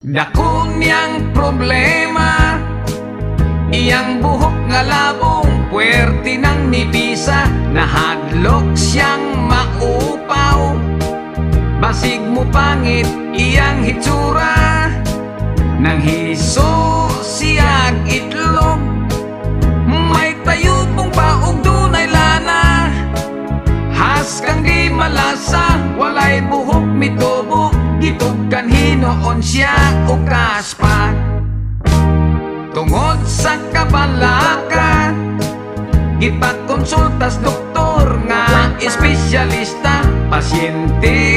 Dako niyang problema, iyang buhok nga labong, puwerte ng nibisa, nahadlok siyang maupaw. Basig mo pangit iyang hitsura, nang hiso siyag itlog. May tayubong paog dunay lana, has kang di malasa, walay buhok mitubo, gitog kan hinoon siya o kaspa. Tungod sa kabalaka, ipagkonsultas doktor nga espesyalista, pasyente